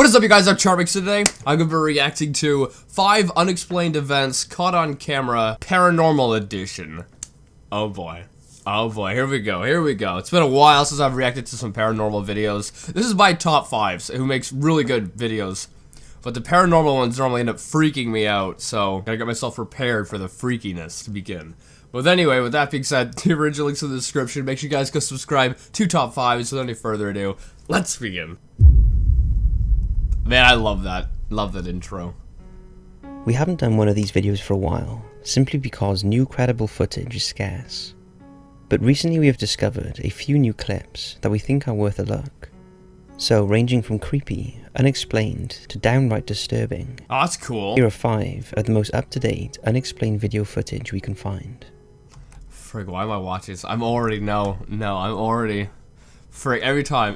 What is up, you guys? I'm charmx. Today I'm going to be reacting to 5 unexplained events caught on camera, Paranormal edition. Oh boy. Oh boy, here we go, here we go. It's been a while since I've reacted to some paranormal videos. This is my top 5s, who makes really good videos. But the paranormal ones normally end up freaking me out, so gotta get myself prepared for the freakiness to begin. But anyway, with that being said, the original links in the description. Make sure you guys go subscribe to top 5s. Without any further ado, let's begin. Man, I love that. Love that intro. We haven't done one of these videos for a while, simply because new credible footage is scarce. But recently we have discovered a few new clips that we think are worth a look. So, ranging from creepy, unexplained, to downright disturbing. Oh, that's cool. Here are 5 of the most up-to-date, unexplained video footage we can find. Frig, why am I watching this? I'm already, I'm already... Frick, every time,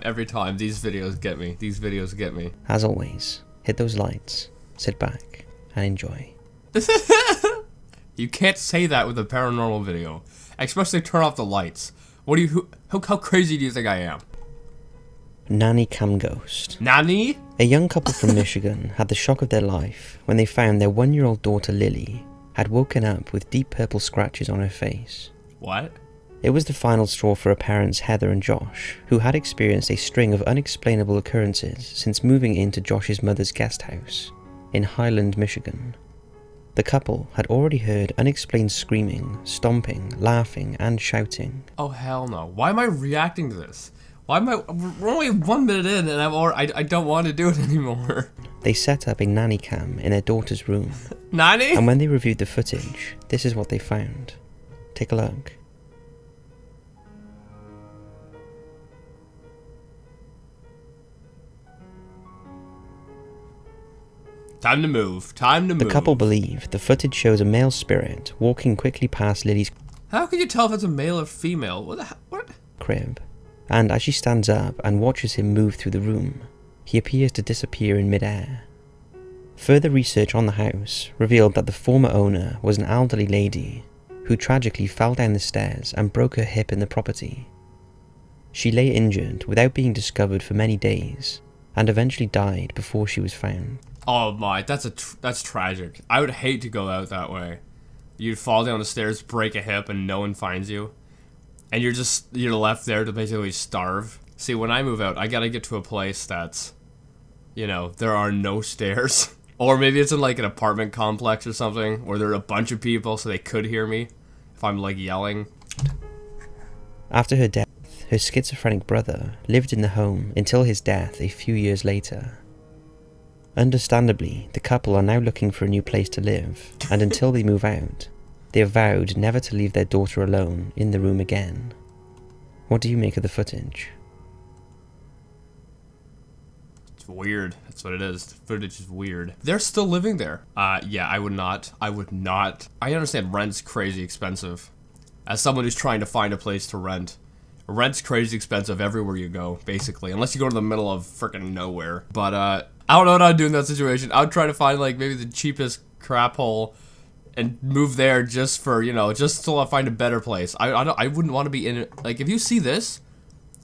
these videos get me. These videos get me. As always, hit those lights, sit back, and enjoy. You can't say that with a paranormal video. Especially turn off the lights. What do you, how crazy do you think I am? Nanny Cam Ghost. Nanny? A young couple from Michigan had the shock of their life when they found their 1-year-old daughter Lily had woken up with deep purple scratches on her face. What? It was the final straw for her parents Heather and Josh, who had experienced a string of unexplainable occurrences since moving into Josh's mother's guest house in Highland, Michigan. The couple had already heard unexplained screaming, stomping, laughing, and shouting. Oh hell no. Why am I reacting to this? Why am I... We're only 1 minute in and I don't want to do it anymore. They set up a nanny cam in their daughter's room. Nanny? And when they reviewed the footage, this is what they found. Take a look. Time to move. Time to move. The couple believe the footage shows a male spirit walking quickly past Lily's How can you tell if it's a male or female? What? crib, and as she stands up and watches him move through the room, he appears to disappear in midair. Further research on the house revealed that the former owner was an elderly lady who tragically fell down the stairs and broke her hip in the property. She lay injured without being discovered for many days, and eventually died before she was found. Oh my, that's tragic. I would hate to go out that way. You'd fall down the stairs, break a hip, and no one finds you. And you're left there to basically starve. See, when I move out, I gotta get to a place that's, you know, there are no stairs. Or maybe it's in like an apartment complex or something, where there are a bunch of people so they could hear me if I'm like yelling. After her death, her schizophrenic brother lived in the home until his death a few years later. Understandably, the couple are now looking for a new place to live, and until they move out, they have vowed never to leave their daughter alone in the room again. What do you make of the footage? It's weird. That's what it is. The footage is weird. They're still living there. Yeah, I would not. I understand rent's crazy expensive. As someone who's trying to find a place to rent, rent's crazy expensive everywhere you go, basically. Unless you go to the middle of frickin' nowhere. But, I don't know what I'd do in that situation. I would try to find, like, maybe the cheapest crap hole and move there just for, you know, just till I find a better place. I wouldn't want to be in it. Like, if you see this,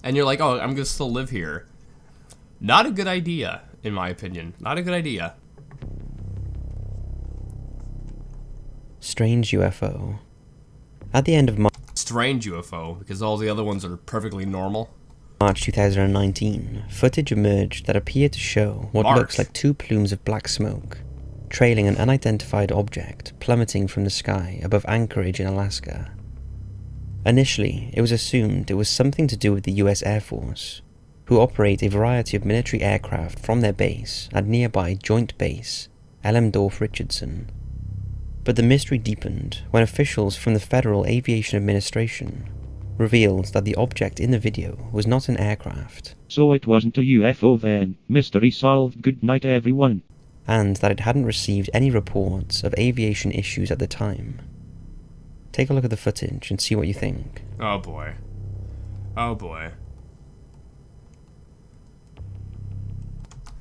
and you're like, oh, I'm gonna still live here. Not a good idea, in my opinion. Not a good idea. Strange UFO. At the end of Strange UFO, because all the other ones are perfectly normal. March 2019, footage emerged that appeared to show what looks like 2 plumes of black smoke, trailing an unidentified object plummeting from the sky above Anchorage in Alaska. Initially, it was assumed it was something to do with the US Air Force, who operate a variety of military aircraft from their base at nearby Joint Base Elmendorf-Richardson. But the mystery deepened when officials from the Federal Aviation Administration revealed that the object in the video was not an aircraft. So it wasn't a UFO then. Mystery solved. Good night, everyone. And that it hadn't received any reports of aviation issues at the time. Take a look at the footage and see what you think. Oh boy. Oh boy.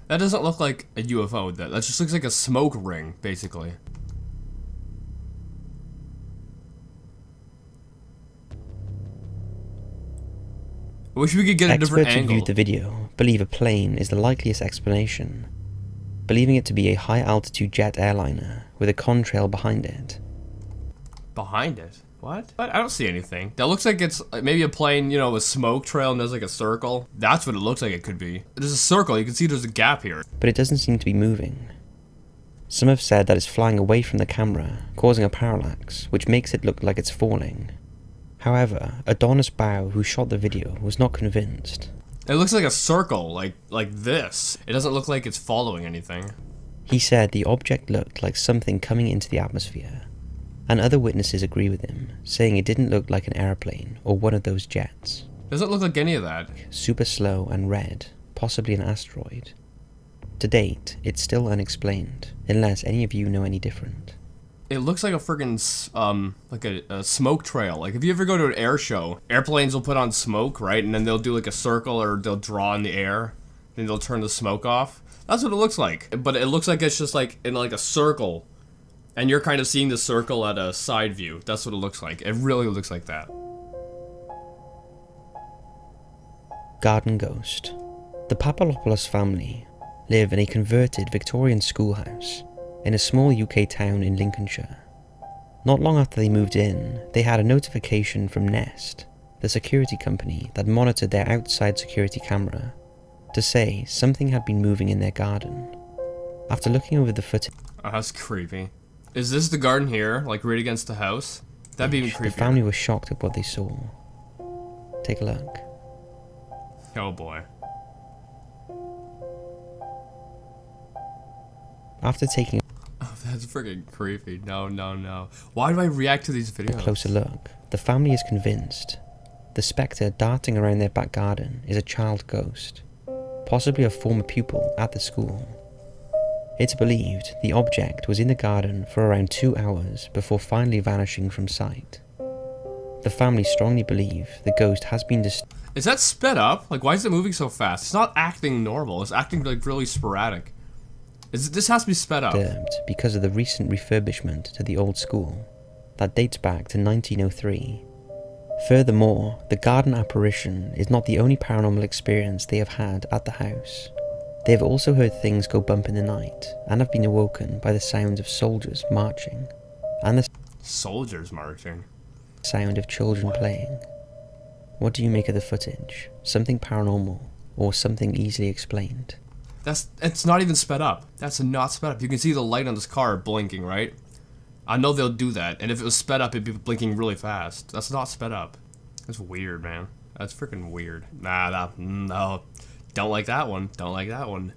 That doesn't look like a UFO. That just looks like a smoke ring, basically. I wish we could get a different angle. Experts viewed the video believe a plane is the likeliest explanation, believing it to be a high-altitude jet airliner with a contrail behind it. Behind it? What? I don't see anything. That looks like it's maybe a plane, you know, with smoke trail and there's like a circle. That's what it looks like it could be. There's a circle. You can see there's a gap here. But it doesn't seem to be moving. Some have said that it's flying away from the camera, causing a parallax, which makes it look like it's falling. However, Adonis Bao, who shot the video, was not convinced. It looks like a circle, like this. It doesn't look like it's following anything. He said the object looked like something coming into the atmosphere, and other witnesses agree with him, saying it didn't look like an airplane or one of those jets. Doesn't look like any of that. Super slow and red, possibly an asteroid. To date, it's still unexplained, unless any of you know any different. It looks like a friggin' like a smoke trail. Like if you ever go to an air show, airplanes will put on smoke, right? And then they'll do like a circle or they'll draw in the air, then they'll turn the smoke off. That's what it looks like. But it looks like it's just like in like a circle. And you're kind of seeing the circle at a side view. That's what it looks like. It really looks like that. Garden Ghost. The Papalopoulos family live in a converted Victorian schoolhouse in a small UK town in Lincolnshire. Not long after they moved in, they had a notification from Nest, the security company that monitored their outside security camera, to say something had been moving in their garden. After looking over the footage, Oh, that's creepy. Is this the garden here, like right against the house? That'd be even creepier. the family was shocked at what they saw. Take a look. Oh boy. After taking Oh, that's freaking creepy. No, no, no. Why do I react to these a videos? closer look, the family is convinced the spectre darting around their back garden is a child ghost, possibly a former pupil at the school. It's believed the object was in the garden for around 2 hours before finally vanishing from sight. The family strongly believe the ghost has been Is that sped up? Like, why is it moving so fast? It's not acting normal. It's acting like really sporadic. This has to be sped up. disturbed because of the recent refurbishment to the old school that dates back to 1903. Furthermore, the garden apparition is not the only paranormal experience they have had at the house. They have also heard things go bump in the night and have been awoken by the sounds of soldiers marching and the Soldiers marching. sound of children playing. What do you make of the footage? Something paranormal or something easily explained? It's not even sped up. That's not sped up. You can see the light on this car blinking, right? I know they'll do that, and if it was sped up, it'd be blinking really fast. That's not sped up. That's weird, man. That's freaking weird. No. Don't like that one. Don't like that one.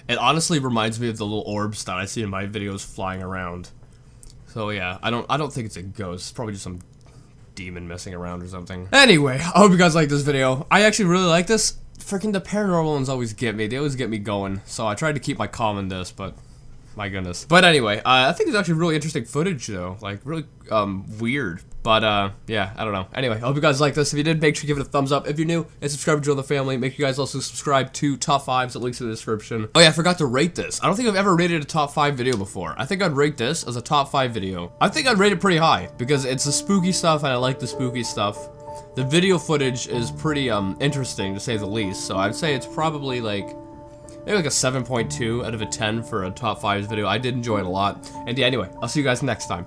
It honestly reminds me of the little orbs that I see in my videos flying around. So yeah, I don't think it's a ghost. It's probably just some demon messing around or something. Anyway, I hope you guys like this video. I actually really like this. Freaking the paranormal ones always get me. They always get me going. So I tried to keep my calm in this, but my goodness. But anyway, I think it's actually really interesting footage though. Like really weird. But yeah, I don't know. Anyway, I hope you guys like this. If you did, make sure you give it a thumbs up. If you're new and subscribe to join the family, make sure you guys also subscribe to Top 5s. The links in the description. Oh yeah, I forgot to rate this. I don't think I've ever rated a Top 5 video before. I think I'd rate this as a Top 5 video. I think I'd rate it pretty high because it's the spooky stuff and I like the spooky stuff. The video footage is pretty interesting to say the least. So I'd say it's probably like maybe like a 7.2 out of a 10 for a Top 5s video. I did enjoy it a lot. And yeah, anyway, I'll see you guys next time.